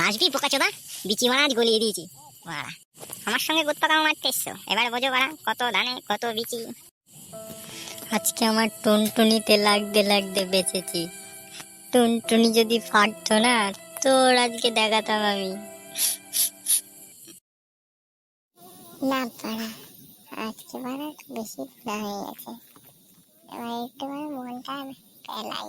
আসবি বোকাচোদা, বিচি মাছ গলিয়ে দিয়েছি। বাড়া, আমার সঙ্গে গুদ পাকামো মারতে এসছো, এবার বোঝো বাড়া কত ধানে কত বিচি। আজকে আমার টুনটুনিতে লাগতে লাগতে বেঁচেছি। টুনটুনি যদি ফাটতো না, তোর আজকে দেখাতাম আমি। না পারা, আজকে বারা বেশি না হয়ে গেছে। এবার একটু মনটা পেলাই।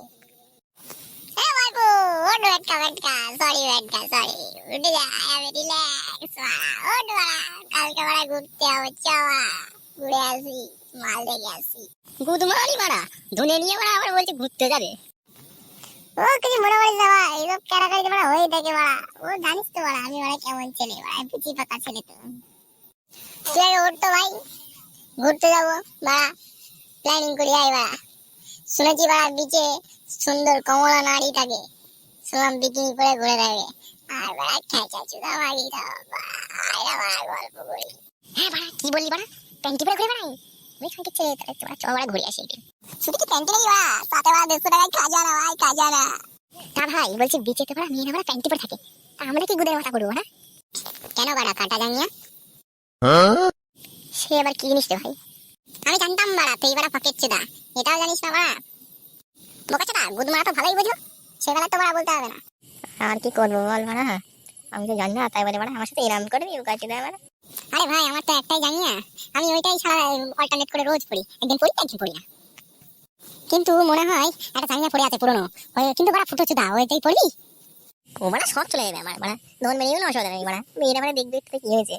সরি বেটকা, সরি। উঠে যা, আমি রিল্যাক্স। ওঠ বাড়া, কালকে বাড়া ঘুরতে হবে, চ বাড়া, ঘুরে আসি, মাল দেখে আসি। গুদ মারানি বাড়া, ধনে নিয়ে বাড়া আবার বলছে ঘুরতে যাবে। ও কিছু মনে করিস না বাড়া, এইসব ক্যারাকারিতে বাড়া হয়ে থাকে বাড়া। ও জানিস তো বাড়া, আমি বাড়া কেমন ছেলে বাড়া, পিচি পাকা ছেলে তো। তুই আগে ওঠ তো ভাই, ঘুরতে যাবো বাড়া, প্ল্যানিং করি আয় বাড়া। শুনেছি বাড়া বিচে সুন্দর কমলা নারী থাকে, শুনলাম বিকিনি পরে ঘুরে থাকে। আর বাড়া খেঁচা চুদা মারি দাও বাড়া, গল্প করি। হ্যাঁ বাড়া, কি বললি বাড়া? প্যান্টি পরে ঘুরে বেড়াই? ওই খানকে ছেলে, তাহলে বাড়া চ বাড়া ঘুরে আসি একদিন। শুধু কি প্যান্টি নেই বাড়া, সাথে বাড়া 150 টাকায় খাজা না ভাই, খাজা না। তা ভাই বলছি বিচেতে বাড়া মেয়েরা বাড়া প্যান্টি পরে থাকে, তা আমরা কি গুদের মাথা করবো? হ্যাঁ কেন বাড়া কাটা জানিয়া? সে আবার কি জিনিস রে ভাই? আমি জানতাম বাড়া, তুই বাড়া পকেট চুদা, এটাও জানিস না বাড়া? বোকাচোদা, গুদ মারা তো ভালোই বুঝো, সেবেলা তো বাড়া বলতে হবে না। আর কি করবো বল বাড়া, আমি তো জানি না, তাই বলে বাড়া আমার সাথে এরাম করে দিও কাছে দেয় বাড়া। আরে ভাই আমার তো একটাই জানিয়া, আমি ওইটাই সারা অল্টারনেট করে রোজ পড়ি, একদিন পড়ি একদিন পড়ি না। কিন্তু মনে হয় একটা জানিয়া পড়ে আছে পুরনো, কিন্তু বাড়া ফুটো চুদা, ওইটাই পড়বি। ও বাড়া সব চলে যাবে আমার বাড়া, ধন বেরিয়ে গেলে অসুবিধা নেই বাড়া, মেয়েরা বাড়া দেখবে একটু কি হয়েছে।